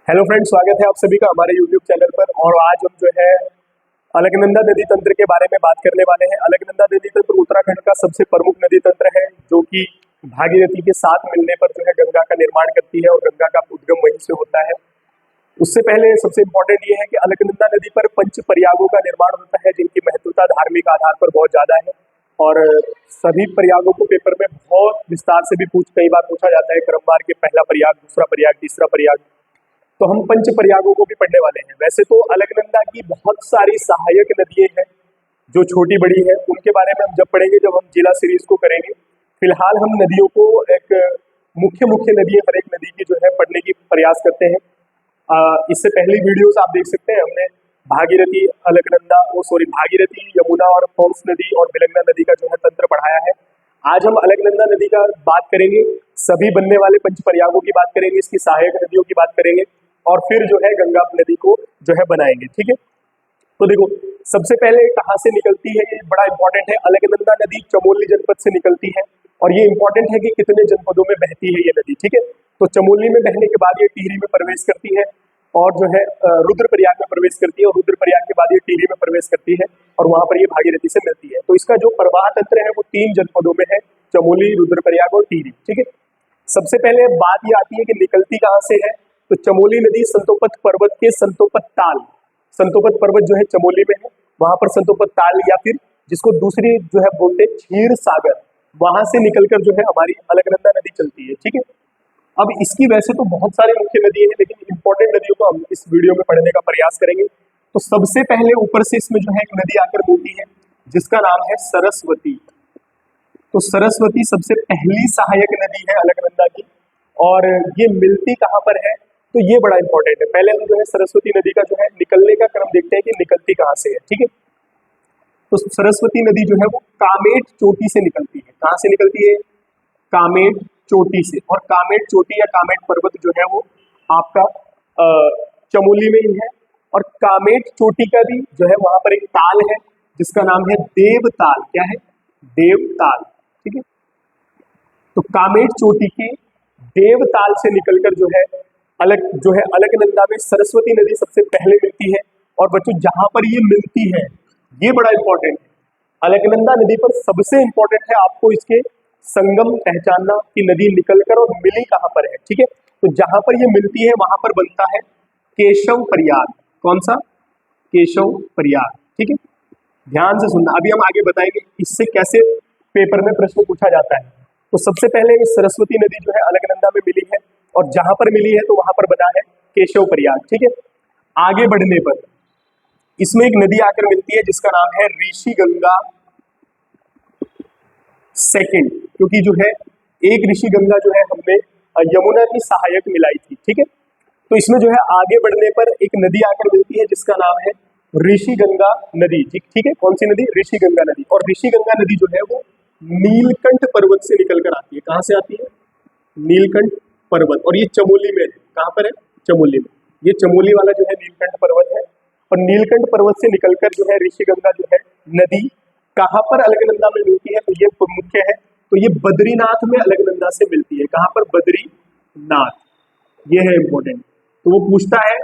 Hello friends, स्वागत है आप सभी का हमारे यूट्यूब चैनल पर। और आज हम जो है अलकनंदा नदी तंत्र के बारे में बात करने वाले हैं। अलकनंदा नदी तंत्र उत्तराखंड का सबसे प्रमुख नदी तंत्र है, जो कि भागीरथी के साथ मिलने पर जो है गंगा का निर्माण करती है और गंगा का उद्गम वहीं से होता है। उससे पहले सबसे इम्पोर्टेंट ये है कि अलकनंदा नदी पर पंच प्रयागों का निर्माण होता है, जिनकी महत्वता धार्मिक आधार पर बहुत ज्यादा है। और सभी प्रयागों को पेपर में बहुत विस्तार से भी कई बार पूछा जाता है, क्रमवार के पहला प्रयाग, दूसरा प्रयाग, तीसरा प्रयाग। तो हम पंच प्रयागों को भी पढ़ने वाले हैं। वैसे तो अलकनंदा की बहुत सारी सहायक नदियां हैं जो छोटी बड़ी है, उनके बारे में हम जब पढ़ेंगे, जब हम जिला सीरीज को करेंगे। फिलहाल हम नदियों को एक मुख्य मुख्य नदियां, हर एक नदी की जो है पढ़ने की प्रयास करते हैं। इससे पहली वीडियोस आप देख सकते हैं, हमने भागीरथी, अलकनंदा, भागीरथी, यमुना और फोर्स नदी और बिलंगना नदी का जो है तंत्र पढ़ाया है। आज हम अलकनंदा नदी का बात करेंगे, सभी बनने वाले पंच प्रयागों की बात करेंगे, इसकी सहायक नदियों की बात करेंगे और फिर जो है गंगा नदी को जो है बनाएंगे। ठीक है, तो देखो सबसे पहले कहाँ से निकलती है, ये बड़ा इंपॉर्टेंट है। अलकनंदा नदी चमोली जनपद से निकलती है और ये इंपॉर्टेंट है कि कितने जनपदों में बहती है ये नदी। ठीक है, तो चमोली में बहने के बाद ये टिहरी में प्रवेश करती है और जो है रुद्रप्रयाग में प्रवेश करती है और रुद्रप्रयाग के बाद ये टिहरी में प्रवेश करती है और वहां पर ये भागीरथी से मिलती है। तो इसका जो प्रवाह तंत्र है वो 3 जनपदों में है, चमोली, रुद्रप्रयाग और टिहरी। ठीक है, सबसे पहले बात ये आती है कि निकलती कहाँ से है। तो चमोली नदी संतोपत पर्वत के संतोपत ताल, संतोपत पर्वत जो है चमोली में है, वहां पर संतोपत ताल या फिर जिसको दूसरी जो है बोलते हैं क्षीर सागर, वहां से निकलकर जो है हमारी अलकनंदा नदी चलती है। ठीक है, अब इसकी वैसे तो बहुत सारी मुख्य नदी है, लेकिन इंपॉर्टेंट नदियों को हम इस वीडियो में पढ़ने का प्रयास करेंगे। तो सबसे पहले ऊपर से इसमें जो है एक नदी आकर मिलती है जिसका नाम है सरस्वती। तो सरस्वती सबसे पहली सहायक नदी है अलकनंदा की और ये मिलती कहाँ पर है, तो ये बड़ा इंपॉर्टेंट है। पहले हम जो है सरस्वती नदी का जो है निकलने का क्रम देखते हैं कि निकलती कहाँ से है। ठीक है, तो सरस्वती नदी जो है वो कामेट चोटी से निकलती है। कहाँ से निकलती है? कामेट चोटी से। और कामेट चोटी या कामेट पर्वत जो है वो आपका चमोली में ही है। और कामेट चोटी का भी जो है वहां पर एक ताल है जिसका नाम है देवताल। क्या है? देवताल। ठीक है, तो कामेट चोटी के देवताल से निकलकर जो है अलकनंदा में सरस्वती नदी सबसे पहले मिलती है। और बच्चों जहां पर ये मिलती है ये बड़ा इंपॉर्टेंट है। अलकनंदा नदी पर सबसे इंपॉर्टेंट है आपको इसके संगम पहचानना कि नदी निकलकर और मिली कहां पर है। ठीक है, तो जहां पर ये मिलती है वहां पर बनता है केशव प्रयाग। कौन सा? केशव प्रयाग। ठीक है, ध्यान से सुनना, अभी हम आगे बताएंगे इससे कैसे पेपर में प्रश्न पूछा जाता है। तो सबसे पहले ये सरस्वती नदी जो है अलकनंदा में मिली है और जहां पर मिली है तो वहां पर बना है केशव प्रयाग। ठीक है, आगे बढ़ने पर इसमें एक नदी आकर मिलती है जिसका नाम है ऋषि गंगा सेकंड, क्योंकि जो है एक ऋषि गंगा जो है हमने यमुना की सहायक मिलाई थी। ठीक है, तो इसमें जो है आगे बढ़ने पर एक नदी आकर मिलती है जिसका नाम है ऋषि गंगा नदी। ठीक है, कौन सी नदी? ऋषि गंगा नदी। और ऋषि गंगा नदी जो है वो नीलकंठ पर्वत से निकलकर आती है। कहां से आती है? नीलकंठ पर्वत। और ये चमोली में है। कहां पर है? चमोली में। ये चमोली वाला जो है नीलकंठ पर्वत है और नीलकंठ पर्वत से निकलकर जो है ऋषि गंगा जो है नदी कहां पर अलकनंदा में मिलती है, तो ये मुख्य है। तो ये बद्रीनाथ में अलकनंदा से मिलती है। कहां पर? बद्रीनाथ। ये है इंपॉर्टेंट। तो वो पूछता है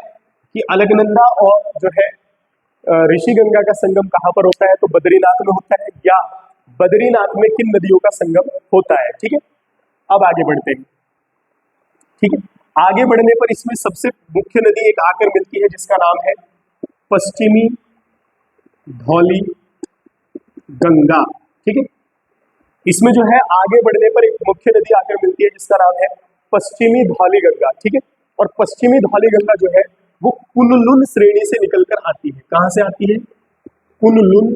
कि अलकनंदा और जो है ऋषि गंगा का संगम कहां पर होता है, तो बद्रीनाथ में होता है, या बद्रीनाथ में किन नदियों का संगम होता है। ठीक है, अब आगे बढ़ते हैं। ठीक है, आगे बढ़ने पर इसमें सबसे मुख्य नदी एक आकर मिलती है जिसका नाम है पश्चिमी धौली गंगा। ठीक है, इसमें जो है आगे बढ़ने पर एक मुख्य नदी आकर मिलती है जिसका नाम है पश्चिमी धौली गंगा। ठीक है, और पश्चिमी धौली गंगा जो है वो कुनलुन श्रेणी से निकलकर आती है। कहां से आती है? कुनलुन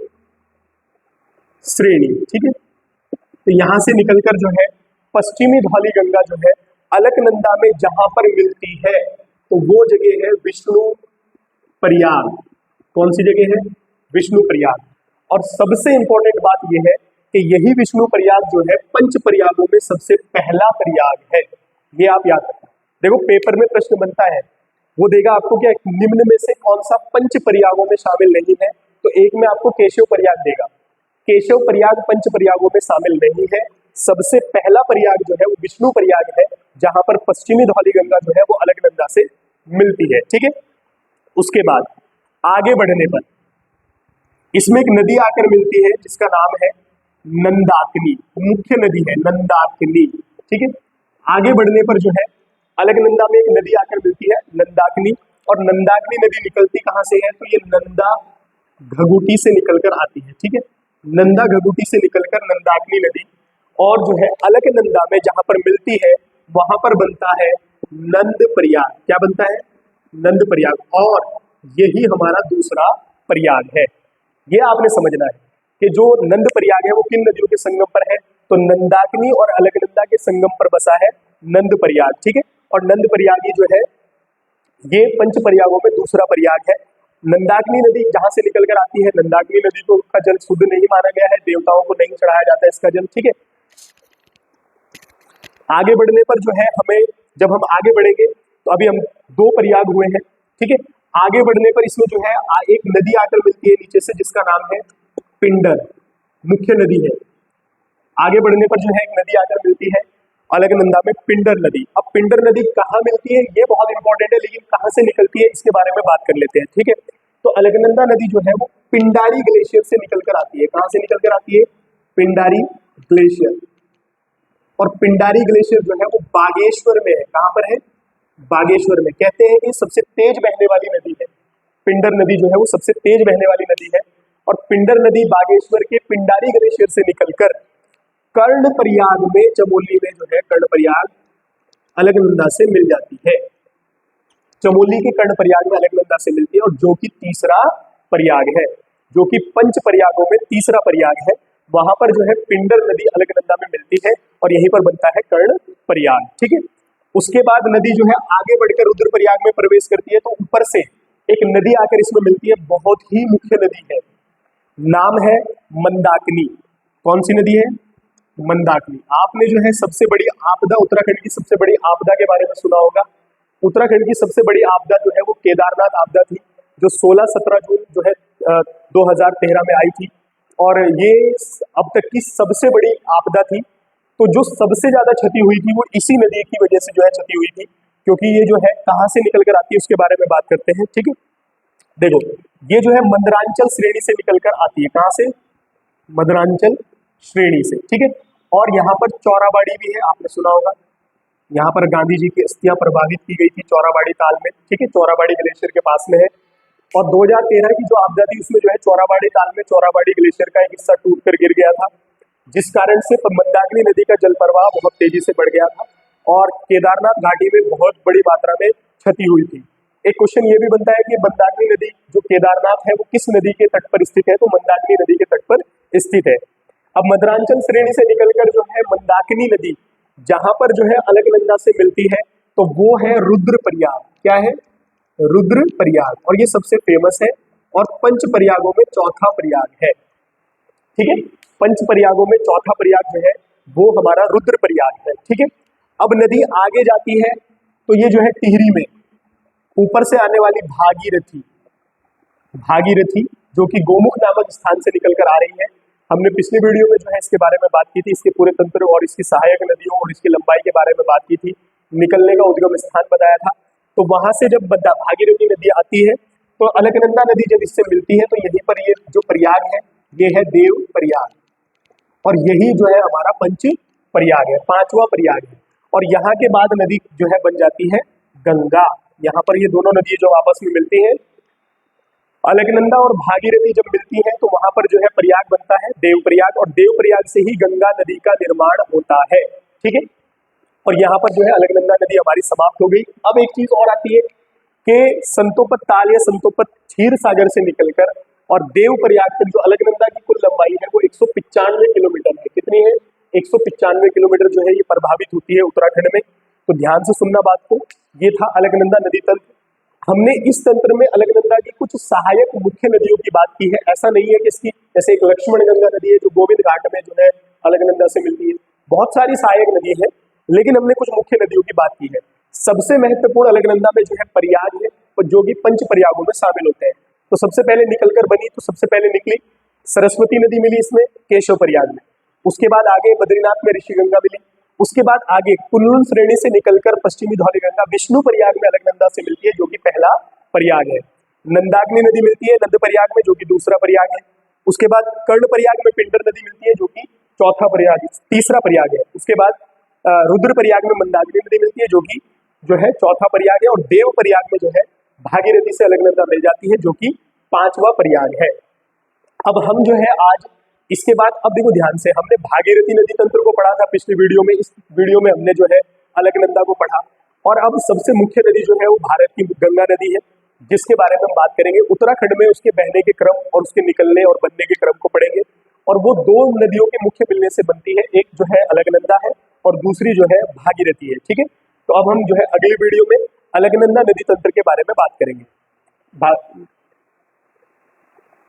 श्रेणी। ठीक है, तो यहां से निकलकर जो है पश्चिमी धौली गंगा जो है अलकनंदा में जहां पर मिलती है तो वो जगह है विष्णु प्रयाग। कौन सी जगह है? विष्णु प्रयाग। और सबसे इंपॉर्टेंट बात यह है कि यही विष्णु प्रयाग जो है पंच प्रयागों में सबसे पहला प्रयाग है। ये आप याद रखना। देखो पेपर में प्रश्न बनता है, वो देगा आपको क्या, निम्न में से कौन सा पंच प्रयागों में शामिल नहीं है, तो एक में आपको केशव प्रयाग देगा। केशव प्रयाग पंच प्रयागों में शामिल नहीं है। सबसे पहला प्रयाग जो है वो विष्णु प्रयाग है, जहां पर पश्चिमी धौली गंगा जो है वो अलकनंदा से मिलती है, ठीक है। उसके बाद आगे बढ़ने पर इसमें एक नदी आकर मिलती है जिसका नाम है नंदाकिनी, मुख्य नदी है नंदाकिनी, ठीक है। आगे बढ़ने पर जो है अलकनंदा में एक नदी आकर मिलती है नंदाकिनी, और नंदाकिनी नदी निकलती कहाँ से है, तो ये नंदा घगुटी से निकलकर आती है, ठीक है। नंदा घगुटी से निकलकर नंदाकिनी नदी, और जो है अलकनंदा में जहां पर मिलती है वहां पर बनता है नंद प्रयाग। क्या बनता है, नंद प्रयाग, और यही हमारा दूसरा प्रयाग है। ये आपने समझना है कि जो नंद प्रयाग है वो किन नदियों के संगम पर है, तो नंदाकिनी और अलकनंदा के संगम पर बसा है नंद प्रयाग, ठीक है। और नंद प्रयागी जो है ये पंच प्रयागों में दूसरा प्रयाग है। नंदाकिनी नदी जहां से निकलकर आती है, नंदाकिनी नदी को का जल शुद्ध नहीं माना गया है, देवताओं को नहीं चढ़ाया जाता है इसका जल, ठीक है। आगे बढ़ने पर जो है हमें, जब हम आगे बढ़ेंगे तो अभी हम दो प्रयाग हुए हैं, ठीक है। आगे बढ़ने पर इसमें जो है एक नदी आकर मिलती है नीचे से जिसका नाम है पिंडर, मुख्य नदी है। आगे बढ़ने पर जो है एक नदी आकर मिलती है अलकनंदा में, पिंडर नदी। अब पिंडर नदी कहाँ मिलती है ये बहुत इंपॉर्टेंट है, लेकिन कहाँ से निकलती है इसके बारे में बात कर लेते हैं, ठीक है। तो अलकनंदा नदी जो है वो पिंडारी ग्लेशियर से निकलकर आती है। कहाँ से निकलकर आती है, पिंडारी ग्लेशियर। और पिंडारी ग्लेशियर जो है वो बागेश्वर में है। कहाँ पर है, बागेश्वर में। कहते हैं कि सबसे तेज बहने वाली नदी है पिंडर नदी, जो है वो सबसे तेज बहने वाली नदी है। और पिंडर नदी बागेश्वर के पिंडारी ग्लेशियर से निकलकर कर्णप्रयाग में, चमोली में जो है कर्णप्रयाग अलकनंदा से मिल जाती है। चमोली के कर्णप्रयाग में अलकनंदा से मिलती है, और जो कि तीसरा प्रयाग है, जो कि पंच प्रयागों में तीसरा प्रयाग है, वहां पर जो है पिंडर नदी अलकनंदा में मिलती है और यहीं पर बनता है कर्णप्रयाग, ठीक है। उसके बाद नदी जो है आगे बढ़कर रुद्रप्रयाग में प्रवेश करती है, तो ऊपर से एक नदी आकर इसमें मिलती है, बहुत ही मुख्य नदी है, नाम है मंदाकिनी। कौन सी नदी है, मंदाकिनी। आपने जो है सबसे बड़ी आपदा, उत्तराखंड की सबसे बड़ी आपदा के बारे में सुना होगा। उत्तराखंड की सबसे बड़ी आपदा जो है वो केदारनाथ आपदा थी, जो 16-17 जून जो है 2013 में आई थी, और ये अब तक की सबसे बड़ी आपदा थी। तो जो सबसे ज्यादा क्षति हुई थी वो इसी नदी की वजह से जो है क्षति हुई थी, क्योंकि ये जो है कहाँ से निकल कर आती है उसके बारे में बात करते हैं, ठीक है। देखो ये जो है मदरांचल श्रेणी से निकलकर आती है। कहाँ से, मदरांचल श्रेणी से, ठीक है। और यहाँ पर चौराबाड़ी भी है, आपने सुना होगा। यहाँ पर गांधी जी की अस्थियां प्रवाहित की गई थी चौराबाड़ी ताल में, ठीक है, चौराबाड़ी ग्लेशियर के पास में है। और 2013 की जो आपदा थी उसमें जो है चौराबाड़ी ताल में चौराबाड़ी ग्लेशियर का एक हिस्सा टूट कर गिर गया था, जिस कारण से मंदाकिनी नदी का जल प्रवाह बहुत तेजी से बढ़ गया था और केदारनाथ घाटी में बहुत बड़ी मात्रा में क्षति हुई थी। एक क्वेश्चन ये भी बनता है कि मंदाकिनी नदी जो केदारनाथ है वो किस नदी के तट पर स्थित है, तो मंदाकिनी नदी के तट पर स्थित है। अब मदरांचल श्रेणी से निकलकर जो है मंदाकिनी नदी जहां पर जो है अलकनंदा से मिलती है, तो वो है रुद्रप्रयाग। क्या है, रुद्रप्रयाग, और ये सबसे फेमस है और पंच प्रयागों में चौथा प्रयाग है, ठीक है। पंच प्रयागों में चौथा प्रयाग जो है वो हमारा रुद्रप्रयाग है, ठीक है। अब नदी आगे जाती है तो ये जो है टिहरी में ऊपर से आने वाली भागीरथी, भागीरथी जो कि गोमुख नामक स्थान से निकलकर आ रही है। हमने पिछले वीडियो में जो है इसके बारे में बात की थी, इसके पूरे तंत्र और इसकी सहायक नदियों और इसकी लंबाई के बारे में बात की थी, निकलने का उद्गम स्थान बताया था। तो वहां से जब भागीरथी नदी आती है तो अलकनंदा नदी जब इससे मिलती है तो यहीं पर ये जो प्रयाग है ये है देव प्रयाग, और यही जो है हमारा पंच प्रयाग है, पांचवा प्रयाग है। और यहाँ के बाद नदी जो है बन जाती है गंगा। यहाँ पर ये दोनों नदी जो आपस में मिलती हैं, अलकनंदा और भागीरथी जब मिलती है तो वहां पर जो है प्रयाग बनता है देव प्रयाग, और देव प्रयाग से ही गंगा नदी का निर्माण होता है, ठीक है। और यहाँ पर जो है अलकनंदा नदी हमारी समाप्त हो गई। अब एक चीज और आती है कि संतोपत ताल या संतोपत क्षीर सागर से निकलकर और देव प्रयाग तक जो अलकनंदा की कुल लंबाई है वो 195 किलोमीटर है। कितनी है, 195 किलोमीटर जो है ये प्रभावित होती है उत्तराखंड में। तो ध्यान से सुनना बात को, ये था अलकनंदा नदी तंत्र। हमने इस तंत्र में अलकनंदा की कुछ सहायक मुख्य नदियों की बात की है। ऐसा नहीं है कि इसकी जैसे एक लक्ष्मण गंगा नदी है जो गोविंद घाट में जो है अलकनंदा से मिलती है, बहुत सारी सहायक नदी है, लेकिन हमने कुछ मुख्य नदियों की बात की है। सबसे महत्वपूर्ण अलकनंदा में जो है प्रयाग है, और जो कि पंच प्रयागों में शामिल होते हैं। तो सबसे पहले निकलकर बनी, तो सबसे पहले निकली सरस्वती नदी मिली इसमें केशव प्रयाग में। उसके बाद आगे बद्रीनाथ में ऋषिगंगा मिली, उसके बाद आगे कुल्लू श्रेणी से निकलकर पश्चिमी धौलीगंगा विष्णु प्रयाग में अलकनंदा से मिलती है, जो कि पहला प्रयाग है। नंदाग्नि नदी मिलती है नंद प्रयाग में, जो कि दूसरा प्रयाग है। उसके बाद कर्ण प्रयाग में पिंडर नदी मिलती है, जो कि चौथा प्रयाग तीसरा प्रयाग है। उसके बाद रुद्र प्रयाग में मंदाकिनी नदी मिलती है, जो है चौथा प्रयाग है। और देव प्रयाग में जो है भागीरथी से अलकनंदा मिल जाती है, जो कि पांचवा प्रयाग है। अब हम जो है आज इसके बाद, अब देखो ध्यान से, हमने भागीरथी नदी तंत्र को पढ़ा था पिछले वीडियो में, इस वीडियो में हमने जो है अलकनंदा को पढ़ा। और अब सबसे मुख्य नदी जो है वो भारत की गंगा नदी है, जिसके बारे में हम बात करेंगे। उत्तराखंड में उसके बहने के क्रम और उसके निकलने और बनने के क्रम को पढ़ेंगे। और वो दो नदियों के मुख्य मिलने से बनती है, एक जो है अलकनंदा है और दूसरी जो है भागीरथी है। ठीक है, तो अब हम जो है अगली वीडियो में अलकनंदा नदी तंत्र के बारे में बात करेंगे।